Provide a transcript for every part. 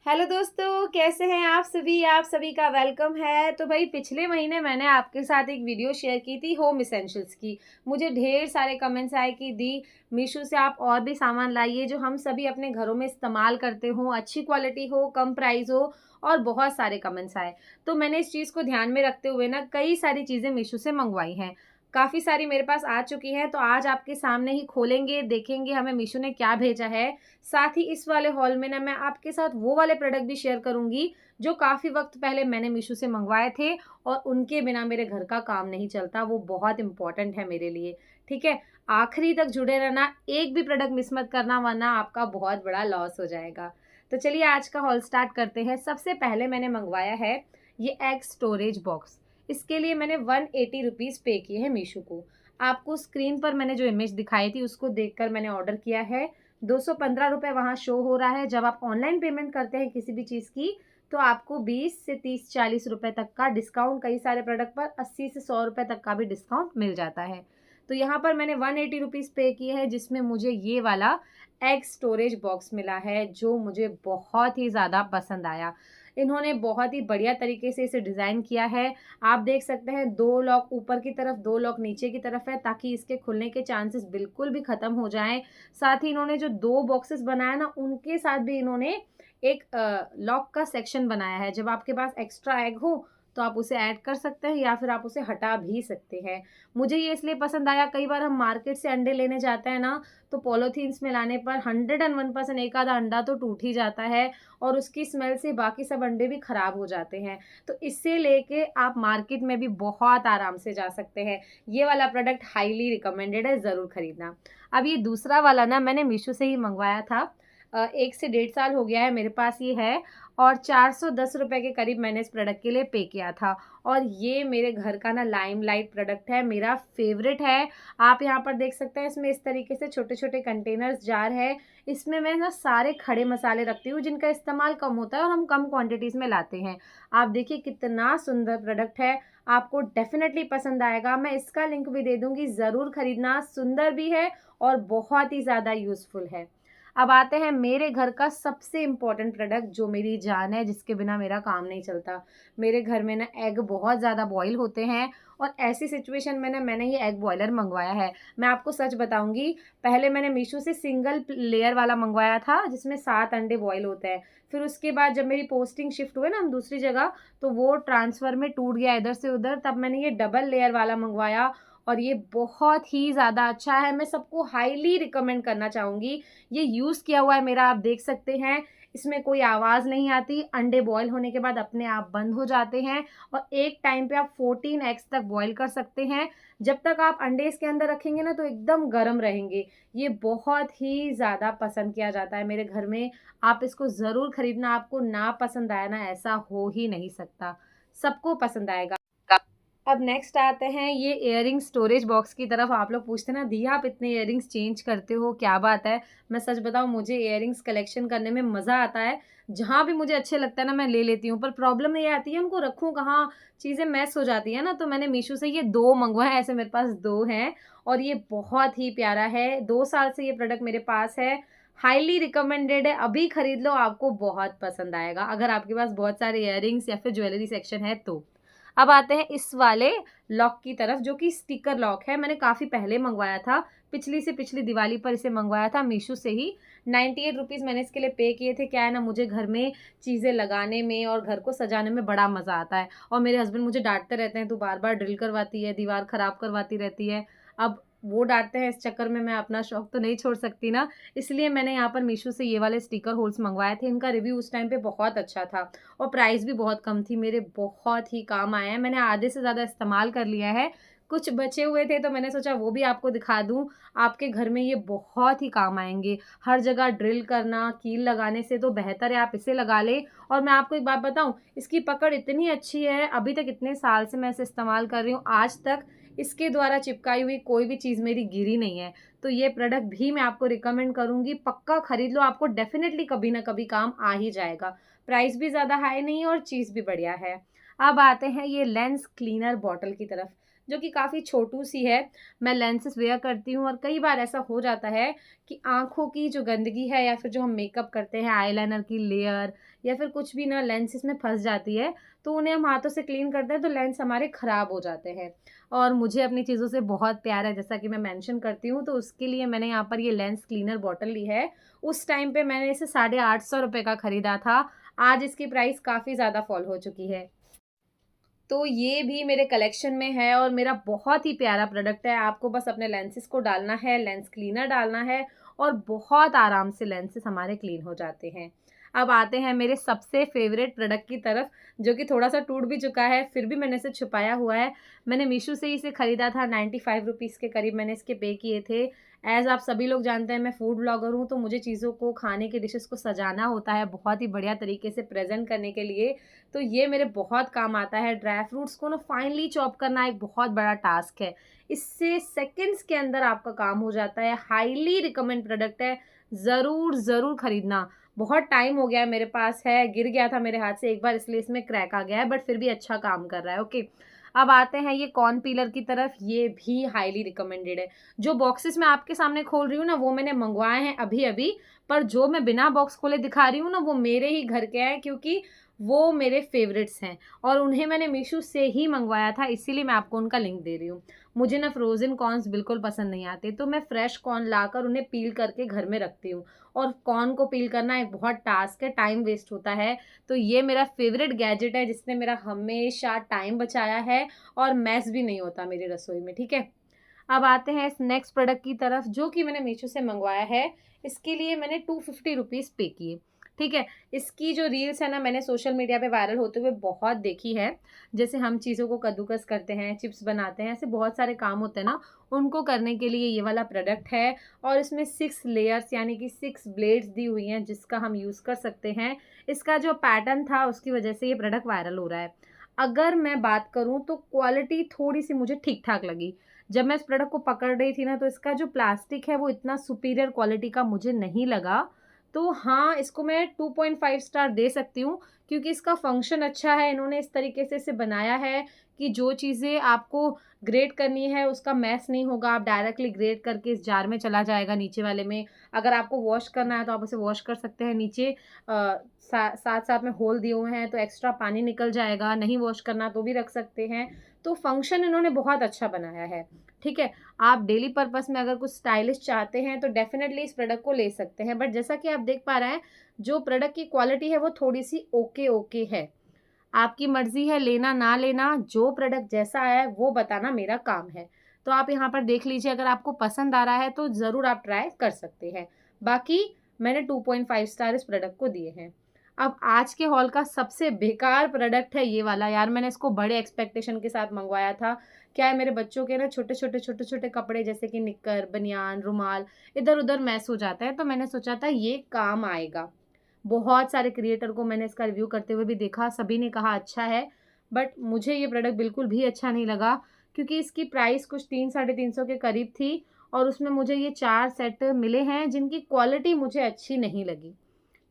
Hello दोस्तों, कैसे हैं आप सभी का वेलकम है। तो भाई पिछले महीने मैंने आपके साथ एक वीडियो शेयर की थी होम इसेंशियल्स की। मुझे ढेर सारे कमेंट्स आए कि दी मीशो से आप और भी सामान लाइए जो हम सभी अपने घरों में इस्तेमाल करते हो, अच्छी क्वालिटी हो, कम प्राइस हो। और बहुत सारे कमेंट्स आए, तो मैंने इस चीज़ को ध्यान में रखते हुए ना कई सारी चीज़ें मीशो से मंगवाई हैं। काफ़ी सारी मेरे पास आ चुकी हैं, तो आज आपके सामने ही खोलेंगे, देखेंगे हमें मीशो ने क्या भेजा है। साथ ही इस वाले हॉल में ना मैं आपके साथ वो वाले प्रोडक्ट भी शेयर करूंगी जो काफ़ी वक्त पहले मैंने मीशो से मंगवाए थे और उनके बिना मेरे घर का काम नहीं चलता। वो बहुत इंपॉर्टेंट है मेरे लिए। ठीक है, आखिरी तक जुड़े रहना, एक भी प्रोडक्ट मिस मत करना वरना आपका बहुत बड़ा लॉस हो जाएगा। तो चलिए आज का हॉल स्टार्ट करते हैं। सबसे पहले मैंने मंगवाया है ये एग स्टोरेज बॉक्स। इसके लिए मैंने 180 रुपीज़ पे किए हैं मीशो को। आपको स्क्रीन पर मैंने जो इमेज दिखाई थी उसको देखकर मैंने ऑर्डर किया है। 215 रुपये वहाँ शो हो रहा है। जब आप ऑनलाइन पेमेंट करते हैं किसी भी चीज़ की तो आपको 20 से 30-40 रुपये तक का डिस्काउंट, कई सारे प्रोडक्ट पर 80 से 100 रुपये तक का भी डिस्काउंट मिल जाता है। तो यहाँ पर मैंने 180 रुपीज़ पे किए हैं जिसमें मुझे ये वाला एग स्टोरेज बॉक्स मिला है जो मुझे बहुत ही ज़्यादा पसंद आया। इन्होंने बहुत ही बढ़िया तरीके से इसे डिज़ाइन किया है। आप देख सकते हैं 2 लॉक ऊपर की तरफ, 2 लॉक नीचे की तरफ है ताकि इसके खुलने के चांसेस बिल्कुल भी ख़त्म हो जाएं। साथ ही इन्होंने जो 2 बॉक्सेस बनाया ना उनके साथ भी इन्होंने एक लॉक का सेक्शन बनाया है। जब आपके पास एक्स्ट्रा एग हो तो आप उसे ऐड कर सकते हैं या फिर आप उसे हटा भी सकते हैं। मुझे ये इसलिए पसंद आया, कई बार हम मार्केट से अंडे लेने जाते हैं ना तो पॉलीथीन्स में लाने पर 101% एक आधा अंडा तो टूट ही जाता है और उसकी स्मेल से बाकी सब अंडे भी ख़राब हो जाते हैं। तो इससे लेके आप मार्केट में भी बहुत आराम से जा सकते हैं। ये वाला प्रोडक्ट हाईली रिकमेंडेड है, ज़रूर खरीदना। अब ये दूसरा वाला ना मैंने मीशो से ही मंगवाया था। 1 से 1.5 साल हो गया है मेरे पास ये है और 410 रुपये के करीब मैंने इस प्रोडक्ट के लिए पे किया था। और ये मेरे घर का ना लाइमलाइट प्रोडक्ट है, मेरा फेवरेट है। आप यहाँ पर देख सकते हैं इसमें इस तरीके से छोटे छोटे कंटेनर्स जार है। इसमें मैं ना सारे खड़े मसाले रखती हूँ जिनका इस्तेमाल कम होता है और हम कम क्वांटिटीज़ में लाते हैं। आप देखिए कितना सुंदर प्रोडक्ट है, आपको डेफिनेटली पसंद आएगा। मैं इसका लिंक भी दे दूँगी, ज़रूर खरीदना। सुंदर भी है और बहुत ही ज़्यादा यूज़फुल है। अब आते हैं मेरे घर का सबसे इम्पोर्टेंट प्रोडक्ट जो मेरी जान है, जिसके बिना मेरा काम नहीं चलता। मेरे घर में ना एग बहुत ज़्यादा बॉयल होते हैं और ऐसी सिचुएशन में ना मैंने ये एग बॉयलर मंगवाया है। मैं आपको सच बताऊंगी, पहले मैंने मीशो से सिंगल लेयर वाला मंगवाया था जिसमें 7 अंडे बॉयल होते हैं। फिर उसके बाद जब मेरी पोस्टिंग शिफ्ट हुए ना हम दूसरी जगह, तो वो ट्रांसफ़र में टूट गया इधर से उधर, तब मैंने ये डबल लेयर वाला मंगवाया और ये बहुत ही ज़्यादा अच्छा है। मैं सबको हाईली रिकमेंड करना चाहूँगी। ये यूज़ किया हुआ है मेरा, आप देख सकते हैं। इसमें कोई आवाज़ नहीं आती, अंडे बॉयल होने के बाद अपने आप बंद हो जाते हैं और एक टाइम पे आप 14 एग्स तक बॉयल कर सकते हैं। जब तक आप अंडे इसके अंदर रखेंगे ना तो एकदम गर्म रहेंगे। ये बहुत ही ज़्यादा पसंद किया जाता है मेरे घर में। आप इसको ज़रूर खरीदना, आपको ना पसंद आया ना ऐसा हो ही नहीं सकता, सबको पसंद आएगा। अब नेक्स्ट आते हैं ये इयररिंग स्टोरेज बॉक्स की तरफ। आप लोग पूछते ना दी आप इतने इयररिंग्स चेंज करते हो, क्या बात है। मैं सच बताऊं, मुझे इयररिंग्स कलेक्शन करने में मज़ा आता है। जहाँ भी मुझे अच्छे लगता है ना मैं ले लेती हूँ, पर प्रॉब्लम ये आती है उनको रखूँ कहाँ, चीज़ें मैस हो जाती है ना। तो मैंने मीशो से ये 2 मंगवाए, ऐसे मेरे पास 2 हैं और ये बहुत ही प्यारा है। 2 साल से ये प्रोडक्ट मेरे पास है, हाईली रिकमेंडेड है। अभी खरीद लो, आपको बहुत पसंद आएगा अगर आपके पास बहुत सारे इयररिंग्स या फिर ज्वेलरी सेक्शन है तो। अब आते हैं इस वाले लॉक की तरफ जो कि स्टिकर लॉक है। मैंने काफ़ी पहले मंगवाया था, पिछली से पिछली दिवाली पर इसे मंगवाया था मीशो से ही। 98 रुपीज़ मैंने इसके लिए पे किए थे। क्या है ना, मुझे घर में चीज़ें लगाने में और घर को सजाने में बड़ा मज़ा आता है और मेरे हस्बैंड मुझे डांटते रहते हैं, तू बार बार ड्रिल करवाती है, दीवार ख़राब करवाती रहती है। अब वो डांटते हैं, इस चक्कर में मैं अपना शौक तो नहीं छोड़ सकती ना। इसलिए मैंने यहाँ पर मीशो से ये वाले स्टिकर होल्स मंगवाए थे। इनका रिव्यू उस टाइम पे बहुत अच्छा था और प्राइस भी बहुत कम थी। मेरे बहुत ही काम आए हैं, मैंने आधे से ज़्यादा इस्तेमाल कर लिया है। कुछ बचे हुए थे तो मैंने सोचा वो भी आपको दिखा दूं। आपके घर में ये बहुत ही काम आएंगे। हर जगह ड्रिल करना, कील लगाने से तो बेहतर है आप इसे लगा लें। और मैं आपको एक बात बताऊं, इसकी पकड़ इतनी अच्छी है, अभी तक इतने साल से मैं इसे इस्तेमाल कर रही हूँ, आज तक इसके द्वारा चिपकाई हुई कोई भी चीज़ मेरी गिरी नहीं है। तो ये प्रोडक्ट भी मैं आपको रिकमेंड करूँगी, पक्का खरीद लो, आपको डेफिनेटली कभी ना कभी काम आ ही जाएगा। प्राइस भी ज़्यादा हाई नहीं है और चीज़ भी बढ़िया है। अब आते हैं ये लेंस क्लीनर बॉटल की तरफ। जो कि काफ़ी छोटू सी है। मैं लेंसेज वेयर करती हूँ और कई बार ऐसा हो जाता है कि आँखों की जो गंदगी है या फिर जो हम मेकअप करते हैं, आईलाइनर की लेयर या फिर कुछ भी ना लेंसेज में फँस जाती है, तो उन्हें हम हाथों से क्लीन करते हैं तो लेंस हमारे ख़राब हो जाते हैं। और मुझे अपनी चीज़ों से बहुत प्यार है, जैसा कि मैं मेंशन करती हूँ, तो उसके लिए मैंने यहाँ पर ये लेंस क्लीनर बॉटल ली है। उस टाइम पे मैंने इसे 850 रुपए का खरीदा था। आज इसकी प्राइस काफ़ी ज़्यादा फ़ॉल हो चुकी है। तो ये भी मेरे कलेक्शन में है और मेरा बहुत ही प्यारा प्रोडक्ट है। आपको बस अपने लेंसेस को डालना है, लेंस क्लीनर डालना है और बहुत आराम से लेंसेस हमारे क्लीन हो जाते हैं। अब आते हैं मेरे सबसे फ़ेवरेट प्रोडक्ट की तरफ, जो कि थोड़ा-सा टूट भी चुका है, फिर भी मैंने इसे छुपाया हुआ है। मैंने मीशो से ही इसे खरीदा था, 95 रुपीज़ के करीब मैंने इसके पे किए थे। ऐज़ आप सभी लोग जानते हैं, मैं फूड ब्लॉगर हूँ, तो मुझे चीज़ों को, खाने की डिशेज़ को सजाना होता है बहुत ही बढ़िया तरीके से प्रेज़ेंट करने के लिए। तो ये मेरे बहुत काम आता है। ड्राई फ्रूट्स को ना फाइनली चॉप करना एक बहुत बड़ा टास्क है। इससे सेकंड्स के अंदर आपका काम हो जाता है। हाईली रिकमेंड प्रोडक्ट है, ज़रूर खरीदना। बहुत टाइम हो गया है मेरे पास है, गिर गया था मेरे हाथ से एक बार, इसलिए इसमें क्रैक आ गया है, बट फिर भी अच्छा काम कर रहा है। ओके, अब आते हैं ये कॉर्न पीलर की तरफ। ये भी हाईली रिकमेंडेड है। जो बॉक्सेस मैं आपके सामने खोल रही हूँ ना, वो मैंने मंगवाए हैं अभी-अभी, पर जो मैं बिना बॉक्स खोले दिखा रही हूँ ना, वो मेरे ही घर के हैं, क्योंकि वो मेरे फ़ेवरेट्स हैं और उन्हें मैंने मीशो से ही मंगवाया था, इसीलिए मैं आपको उनका लिंक दे रही हूँ। मुझे ना फ्रोज़न कॉर्न्स बिल्कुल पसंद नहीं आते, तो मैं फ्रेश कॉर्न लाकर उन्हें पील करके घर में रखती हूँ और कॉर्न को पील करना एक बहुत टास्क है, टाइम वेस्ट होता है। तो ये मेरा फ़ेवरेट गैजेट है, जिसने मेरा हमेशा टाइम बचाया है और मेस भी नहीं होता मेरी रसोई में, ठीक है? अब आते हैं इस नेक्स्ट प्रोडक्ट की तरफ, जो कि मैंने मीशो से मंगवाया है। इसके लिए मैंने 250 रुपीज़ पे किए, ठीक है? इसकी जो रील्स है ना, मैंने सोशल मीडिया पे वायरल होते हुए बहुत देखी है। जैसे हम चीज़ों को कद्दूकस करते हैं, चिप्स बनाते हैं, ऐसे बहुत सारे काम होते हैं ना, उनको करने के लिए ये वाला प्रोडक्ट है। और इसमें 6 लेयर्स यानी कि 6 ब्लेड्स दी हुई हैं, जिसका हम यूज़ कर सकते हैं। इसका जो पैटर्न था, उसकी वजह से ये प्रोडक्ट वायरल हो रहा है। अगर मैं बात करूँ तो क्वालिटी थोड़ी-सी मुझे ठीक-ठाक लगी। जब मैं इस प्रोडक्ट को पकड़ रही थी ना, तो इसका जो प्लास्टिक है वो इतना सुपीरियर क्वालिटी का मुझे नहीं लगा। तो हाँ, इसको मैं 2.5 स्टार दे सकती हूँ, क्योंकि इसका फंक्शन अच्छा है। इन्होंने इस तरीके से इसे बनाया है कि जो चीज़ें आपको ग्रेट करनी है उसका मैस नहीं होगा, आप डायरेक्टली ग्रेट करके इस जार में चला जाएगा नीचे वाले में। अगर आपको वॉश करना है तो आप उसे वॉश कर सकते हैं। नीचे साथ-साथ में होल दिए हुए हैं, तो एक्स्ट्रा पानी निकल जाएगा। नहीं वॉश करना तो भी रख सकते हैं। तो फंक्शन इन्होंने बहुत अच्छा बनाया है, ठीक है? आप डेली पर्पस में अगर कुछ स्टाइलिश चाहते हैं तो डेफ़िनेटली इस प्रोडक्ट को ले सकते हैं। बट जैसा कि आप देख पा रहे हैं, जो प्रोडक्ट की क्वालिटी है वो थोड़ी-सी ओके है। आपकी मर्ज़ी है लेना ना लेना, जो प्रोडक्ट जैसा आया है वो बताना मेरा काम है। तो आप यहाँ पर देख लीजिए, अगर आपको पसंद आ रहा है तो ज़रूर आप ट्राई कर सकते हैं। बाकी मैंने 2.5 स्टार इस प्रोडक्ट को दिए हैं। अब आज के हॉल का सबसे बेकार प्रोडक्ट है ये वाला। यार, मैंने इसको बड़े एक्सपेक्टेशन के साथ मँगवाया था। क्या है, मेरे बच्चों के ना छोटे-छोटे कपड़े, जैसे कि निक्कर, बनियान, रुमाल, इधर-उधर मैस हो जाता है, तो मैंने सोचा था ये काम आएगा। बहुत सारे क्रिएटर को मैंने इसका रिव्यू करते हुए भी देखा, सभी ने कहा अच्छा है, बट मुझे ये प्रोडक्ट बिल्कुल भी अच्छा नहीं लगा, क्योंकि इसकी प्राइस कुछ 3 साढ़े 300 के करीब थी और उसमें मुझे ये 4 सेट मिले हैं, जिनकी क्वालिटी मुझे अच्छी नहीं लगी,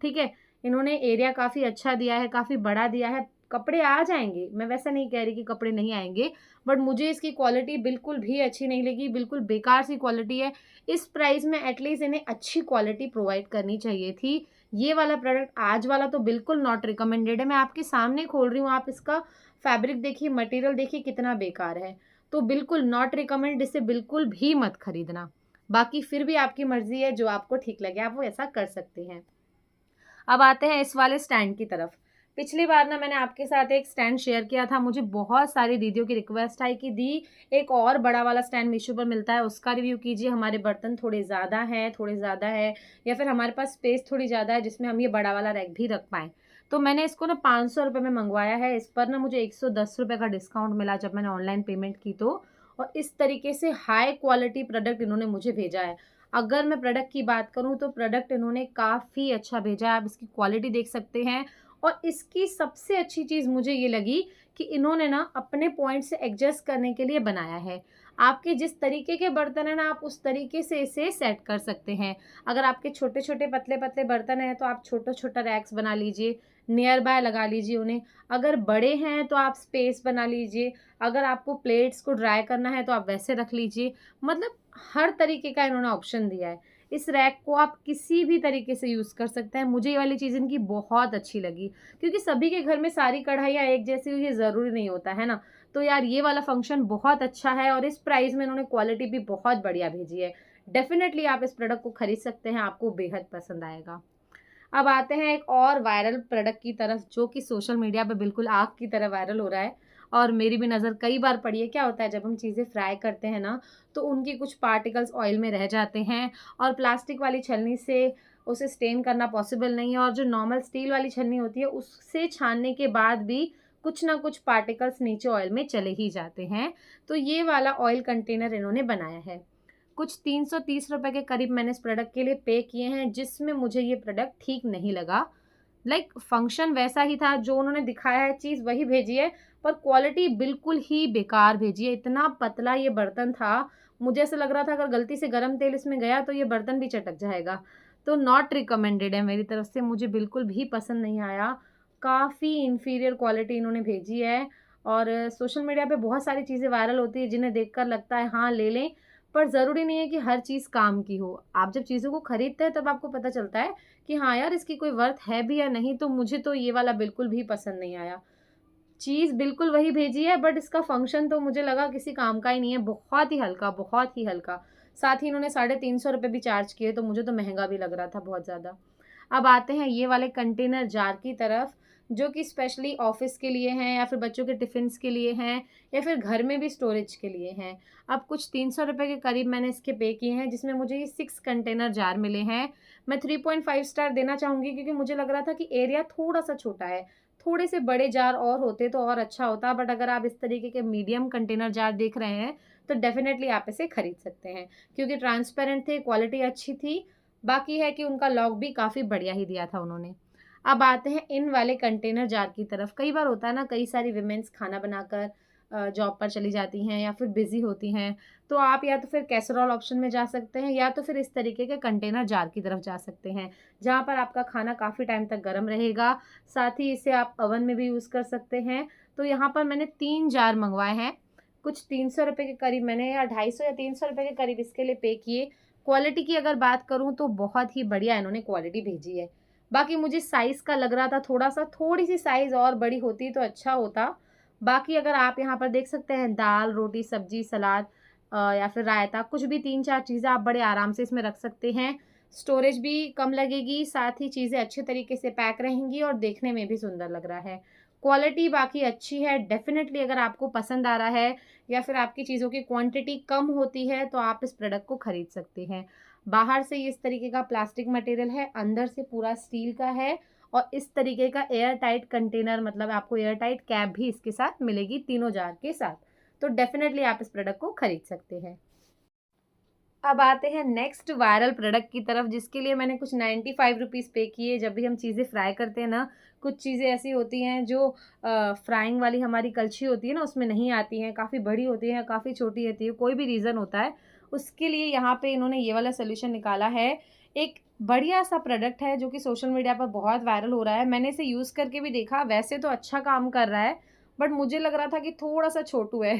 ठीक है? इन्होंने एरिया काफ़ी अच्छा दिया है, काफ़ी बड़ा दिया है, कपड़े आ जाएँगे, मैं वैसा नहीं कह रही कि कपड़े नहीं आएँगे, बट मुझे इसकी क्वालिटी बिल्कुल भी अच्छी नहीं लगी, बिल्कुल बेकार सी क्वालिटी है। इस प्राइस में एटलीस्ट इन्हें अच्छी क्वालिटी प्रोवाइड करनी चाहिए थी। ये वाला प्रोडक्ट, आज वाला, तो बिल्कुल नॉट रिकमेंडेड है। मैं आपके सामने खोल रही हूँ, आप इसका फैब्रिक देखिए, मटेरियल देखिए कितना बेकार है। तो बिल्कुल नॉट रिकमेंड, इसे बिल्कुल भी मत खरीदना। बाकी फिर भी आपकी मर्ज़ी है, जो आपको ठीक लगे आप वो ऐसा कर सकते हैं। अब आते हैं इस वाले स्टैंड की तरफ। पिछली बार ना मैंने आपके साथ एक स्टैंड शेयर किया था, मुझे बहुत सारी दीदियों की रिक्वेस्ट आई कि दी, एक और बड़ा वाला स्टैंड मीशो पर मिलता है, उसका रिव्यू कीजिए। हमारे बर्तन थोड़े ज़्यादा हैं या फिर हमारे पास स्पेस थोड़ी ज़्यादा है जिसमें हम ये बड़ा वाला रैक भी रख पाएँ। तो मैंने इसको ना 500 रुपये में मंगवाया है। इस पर ना मुझे 110 रुपये का डिस्काउंट मिला जब मैंने ऑनलाइन पेमेंट की तो। और इस तरीके से हाई क्वालिटी प्रोडक्ट इन्होंने मुझे भेजा है। अगर मैं प्रोडक्ट की बात करूँ तो प्रोडक्ट इन्होंने काफ़ी अच्छा भेजा है, आप इसकी क्वालिटी देख सकते हैं। और इसकी सबसे अच्छी चीज़ मुझे ये लगी कि इन्होंने ना अपने पॉइंट से एडजस्ट करने के लिए बनाया है। आपके जिस तरीके के बर्तन है ना, आप उस तरीके से इसे सेट कर सकते हैं। अगर आपके छोटे-छोटे, पतले-पतले बर्तन हैं, तो आप छोटा-छोटा रैक्स बना लीजिए, नियर बाय लगा लीजिए उन्हें। अगर बड़े हैं, तो आप स्पेस बना लीजिए। अगर आपको प्लेट्स को ड्राई करना है, तो आप वैसे रख लीजिए। मतलब हर तरीके का इन्होंने ऑप्शन दिया है। इस रैक को आप किसी भी तरीके से यूज़ कर सकते हैं। मुझे ये वाली चीज़ इनकी बहुत अच्छी लगी, क्योंकि सभी के घर में सारी कढ़ाइयाँ एक जैसी हो ये ज़रूरी नहीं होता, है ना? तो यार ये वाला फंक्शन बहुत अच्छा है और इस प्राइस में इन्होंने क्वालिटी भी बहुत बढ़िया भेजी है। डेफ़िनेटली आप इस प्रोडक्ट को खरीद सकते हैं, आपको बेहद पसंद आएगा। अब आते हैं एक और वायरल प्रोडक्ट की तरफ, जो कि सोशल मीडिया पे बिल्कुल आग की तरह वायरल हो रहा है और मेरी भी नज़र कई बार पड़ी है। क्या होता है, जब हम चीज़ें फ्राई करते हैं ना, तो उनके कुछ पार्टिकल्स ऑयल में रह जाते हैं और प्लास्टिक वाली छलनी से उसे स्टेन करना पॉसिबल नहीं है, और जो नॉर्मल स्टील वाली छलनी होती है उससे छानने के बाद भी कुछ ना कुछ पार्टिकल्स नीचे ऑयल में चले ही जाते हैं। तो ये वाला ऑयल कंटेनर इन्होंने बनाया है। कुछ 330 रुपए के करीब मैंने इस प्रोडक्ट के लिए पे किए हैं, जिसमें मुझे ये प्रोडक्ट ठीक नहीं लगा। फंक्शन वैसा ही था, जो उन्होंने दिखाया है चीज़ वही भेजी है, पर क्वालिटी बिल्कुल ही बेकार भेजी है। इतना पतला ये बर्तन था, मुझे ऐसा लग रहा था अगर गलती से गरम तेल इसमें गया तो ये बर्तन भी चटक जाएगा। तो नॉट रिकमेंडेड है मेरी तरफ से, मुझे बिल्कुल भी पसंद नहीं आया। काफ़ी इन्फीरियर क्वालिटी इन्होंने भेजी है और सोशल मीडिया पे बहुत सारी चीज़ें वायरल होती है जिन्हें देखकर लगता है हाँ, ले लें, पर ज़रूरी नहीं है कि हर चीज़ काम की हो। आप जब चीज़ों को खरीदते हैं तब आपको पता चलता है कि हाँ यार, इसकी कोई वर्थ है भी या नहीं। तो मुझे तो ये वाला बिल्कुल भी पसंद नहीं आया। चीज़ बिल्कुल वही भेजी है, बट इसका फंक्शन तो मुझे लगा किसी काम का ही नहीं है। बहुत ही हल्का, बहुत ही हल्का। साथ ही इन्होंने ₹350 भी चार्ज किए, तो मुझे तो महँगा भी लग रहा था बहुत ज़्यादा। अब आते हैं ये वाले कंटेनर जार की तरफ, जो कि स्पेशली ऑफ़िस के लिए हैं या फिर बच्चों के टिफ़िन्स के लिए हैं या फिर घर में भी स्टोरेज के लिए हैं। अब कुछ ₹300 के करीब मैंने इसके पे किए हैं, जिसमें मुझे ये 6 कंटेनर जार मिले हैं। मैं 3.5 स्टार देना चाहूँगी, क्योंकि मुझे लग रहा था कि एरिया थोड़ा-सा छोटा है। थोड़े से बड़े जार और होते तो और अच्छा होता, बट अगर आप इस तरीके के मीडियम कंटेनर जार देख रहे हैं, तो डेफ़िनेटली आप इसे खरीद सकते हैं, क्योंकि ट्रांसपेरेंट थे, क्वालिटी अच्छी थी। बाकी है कि उनका लॉक भी काफ़ी बढ़िया ही दिया था उन्होंने। अब आते हैं इन वाले कंटेनर जार की तरफ। कई बार होता है ना, कई सारी विमेन्स खाना बनाकर जॉब पर चली जाती हैं या फिर बिज़ी होती हैं, तो आप या तो फिर कैसरोल ऑप्शन में जा सकते हैं या तो फिर इस तरीके के कंटेनर जार की तरफ जा सकते हैं, जहाँ पर आपका खाना काफ़ी टाइम तक गर्म रहेगा। साथ ही इसे आप ओवन में भी यूज़ कर सकते हैं। तो यहाँ पर मैंने 3 जार मँगवाए हैं। कुछ ₹300 के करीब मैंने, या 250 या ₹300 के करीब इसके लिए पे किए। क्वालिटी की अगर बात करूँ तो बहुत ही बढ़िया इन्होंने क्वालिटी भेजी है। बाकी मुझे साइज़ का लग रहा था थोड़ा-सा, थोड़ी-सी साइज़ और बड़ी होती तो अच्छा होता। बाकी अगर आप यहाँ पर देख सकते हैं, दाल, रोटी, सब्ज़ी, सलाद या फिर रायता, कुछ भी 3-4 चीज़ें आप बड़े आराम से इसमें रख सकते हैं। स्टोरेज भी कम लगेगी, साथ ही चीज़ें अच्छे तरीके से पैक रहेंगी और देखने में भी सुंदर लग रहा है। क्वालिटी बाकी अच्छी है, डेफ़िनेटली अगर आपको पसंद आ रहा है या फिर आपकी चीज़ों की क्वांटिटी कम होती है, तो आप इस प्रोडक्ट को खरीद सकते हैं। बाहर से ये इस तरीके का प्लास्टिक मटेरियल है, अंदर से पूरा स्टील का है और इस तरीके का एयर टाइट कंटेनर, मतलब आपको एयर टाइट कैप भी इसके साथ मिलेगी तीनों जार के साथ। तो डेफ़िनेटली आप इस प्रोडक्ट को खरीद सकते हैं। अब आते हैं नेक्स्ट वायरल प्रोडक्ट की तरफ, जिसके लिए मैंने कुछ ₹95 पे किए। जब भी हम चीज़ें फ्राई करते हैं ना, कुछ चीज़ें ऐसी होती हैं जो फ्राइंग वाली हमारी कलछी होती है ना, उसमें नहीं आती हैं, काफ़ी बड़ी होती हैं, काफ़ी छोटी होती है, कोई भी रीज़न होता है। उसके लिए यहाँ पे इन्होंने ये वाला सॉल्यूशन निकाला है। एक बढ़िया-सा प्रोडक्ट है जो कि सोशल मीडिया पर बहुत वायरल हो रहा है। मैंने इसे यूज़ करके भी देखा, वैसे तो अच्छा काम कर रहा है, बट मुझे लग रहा था कि थोड़ा-सा छोटू है।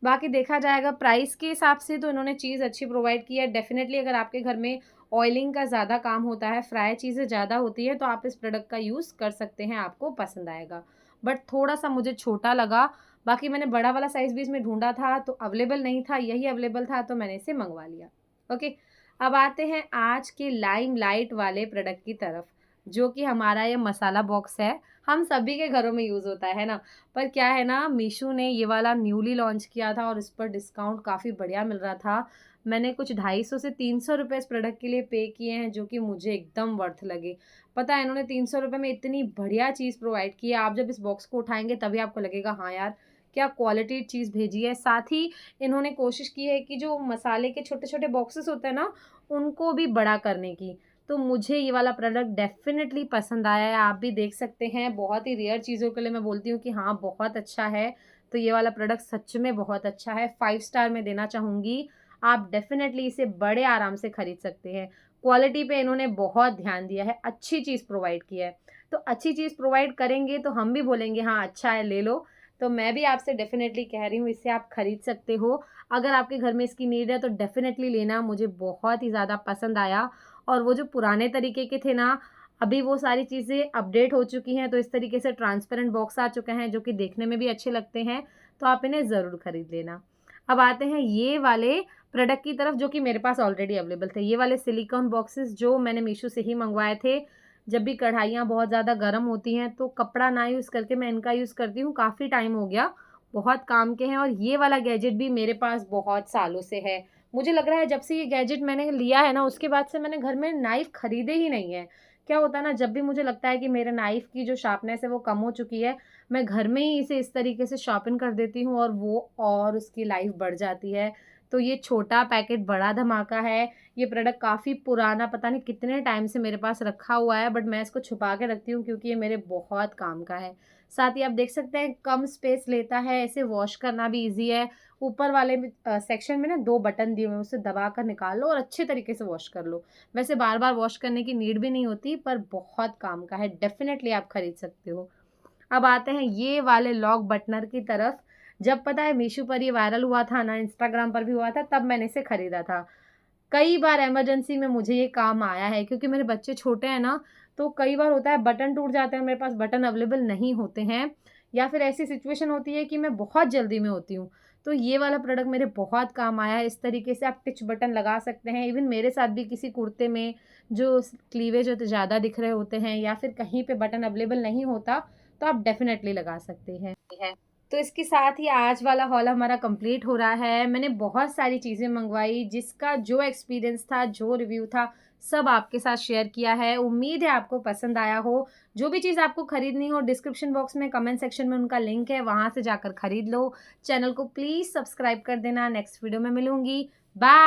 बाकी देखा जाएगा प्राइस के हिसाब से तो इन्होंने चीज़ अच्छी प्रोवाइड की है। डेफ़िनेटली अगर आपके घर में ऑयलिंग का ज़्यादा काम होता है, फ्राई चीज़ें ज़्यादा होती है, तो आप इस प्रोडक्ट का यूज़ कर सकते हैं, आपको पसंद आएगा। बट थोड़ा-सा मुझे छोटा लगा, बाकी मैंने बड़ा वाला साइज़ भी इसमें ढूँढा था, तो अवेलेबल नहीं था, यही अवेलेबल था, तो मैंने इसे मँगवा लिया। ओके, अब आते हैं आज के लाइमलाइट वाले प्रोडक्ट की तरफ, जो कि हमारा ये मसाला बॉक्स है। हम सभी के घरों में यूज़ होता है ना? पर क्या है ना, मीशो ने ये वाला न्यूली लॉन्च किया था और इस पर डिस्काउंट काफ़ी बढ़िया मिल रहा था। मैंने कुछ 250 से ₹300 इस प्रोडक्ट के लिए पे किए हैं, जो कि मुझे एकदम वर्थ लगे। पता है, इन्होंने ₹300 में इतनी बढ़िया चीज़ प्रोवाइड की है, आप जब इस बॉक्स को उठाएँगे तभी आपको लगेगा हाँ यार, क्या क्वालिटी चीज़ भेजी है। साथ ही इन्होंने कोशिश की है कि जो मसाले के छोटे-छोटे बॉक्सेस होते हैं ना, उनको भी बड़ा करने की। तो मुझे ये वाला प्रोडक्ट डेफ़िनेटली पसंद आया है, आप भी देख सकते हैं। बहुत ही रेयर चीज़ों के लिए मैं बोलती हूँ कि हाँ, बहुत अच्छा है। तो तो ये वाला प्रोडक्ट सच में बहुत अच्छा है, 5 स्टार में देना चाहूँगी। आप डेफ़िनेटली इसे बड़े आराम से खरीद सकते हैं। क्वालिटी पे इन्होंने बहुत ध्यान दिया है, अच्छी चीज़ प्रोवाइड की है। तो अच्छी चीज़ प्रोवाइड करेंगे तो हम भी बोलेंगे हाँ अच्छा है, ले लो। तो मैं भी आपसे डेफ़िनेटली कह रही हूँ, इसे आप खरीद सकते हो। अगर आपके घर में इसकी नीड है तो डेफ़िनेटली लेना, मुझे बहुत ही ज़्यादा पसंद आया। और वो जो पुराने तरीके के थे ना, अभी वो सारी चीज़ें अपडेट हो चुकी हैं, तो इस तरीके से ट्रांसपेरेंट बॉक्स आ चुके हैं जो कि देखने में भी अच्छे लगते हैं, तो आप इन्हें ज़रूर खरीद लेना। अब आते हैं ये वाले प्रोडक्ट की तरफ जो कि मेरे पास ऑलरेडी अवेलेबल थे। ये वाले सिलिकॉन बॉक्सेस जो मैंने मीशो से ही मंगवाए थे। जब भी कढ़ाइयाँ बहुत ज़्यादा गर्म होती हैं तो कपड़ा ना यूज़ करके मैं इनका यूज़ करती हूँ, काफ़ी टाइम हो गया, बहुत काम के हैं। और ये वाला गैजेट भी मेरे पास बहुत सालों से है। मुझे लग रहा है जब से ये गैजेट मैंने लिया है ना, उसके बाद से मैंने घर में नाइफ़ खरीदे ही नहीं है। क्या होता है ना, जब भी मुझे लगता है कि मेरे नाइफ़ की जो शार्पनेस है वो कम हो चुकी है, मैं घर में ही इसे इस तरीके से शार्पन कर देती हूँ और वो और उसकी लाइफ़ बढ़ जाती है। तो ये छोटा पैकेट बड़ा धमाका है। ये प्रोडक्ट काफ़ी पुराना, पता नहीं कितने टाइम से मेरे पास रखा हुआ है, बट मैं इसको छुपा के रखती हूँ क्योंकि ये मेरे बहुत काम का है। साथ ही आप देख सकते हैं कम स्पेस लेता है, इसे वॉश करना भी ईज़ी है। ऊपर वाले में सेक्शन में ना 2 बटन दिए हुए हैं, उसे दबाकर निकाल लो और अच्छे तरीके से वॉश कर लो। वैसे बार-बार वॉश करने की नीड भी नहीं होती, पर बहुत काम का है, डेफ़िनेटली आप खरीद सकते हो। अब आते हैं ये वाले लॉक बटनर की तरफ। जब पता है मीशो पर ये वायरल हुआ था ना, इंस्टाग्राम पर भी हुआ था, तब मैंने इसे खरीदा था। कई बार इमरजेंसी में मुझे ये काम आया है क्योंकि मेरे बच्चे छोटे हैं ना, तो कई बार होता है बटन टूट जाते हैं, मेरे पास बटन अवेलेबल नहीं होते हैं, या फिर ऐसी सिचुएशन होती है कि मैं बहुत जल्दी में होती हूँ। तो ये वाला प्रोडक्ट मेरे बहुत काम आया है। इस तरीके से आप टिच बटन लगा सकते हैं। इवन मेरे साथ भी किसी कुर्ते में जो क्लीवेज होते ज़्यादा दिख रहे होते हैं या फिर कहीं पे बटन अवेलेबल नहीं होता, तो आप डेफ़िनेटली लगा सकते हैं। तो इसके साथ ही आज वाला हॉल हमारा कंप्लीट हो रहा है। मैंने बहुत सारी चीज़ें मँगवाई, जिसका जो एक्सपीरियंस था, जो रिव्यू था, सब आपके साथ शेयर किया है। उम्मीद है आपको पसंद आया हो। जो भी चीज़ आपको खरीदनी हो, डिस्क्रिप्शन बॉक्स में, कमेंट सेक्शन में उनका लिंक है, वहाँ से जाकर खरीद लो। चैनल को प्लीज़ सब्सक्राइब कर देना। नेक्स्ट वीडियो में मिलूँगी। बाय।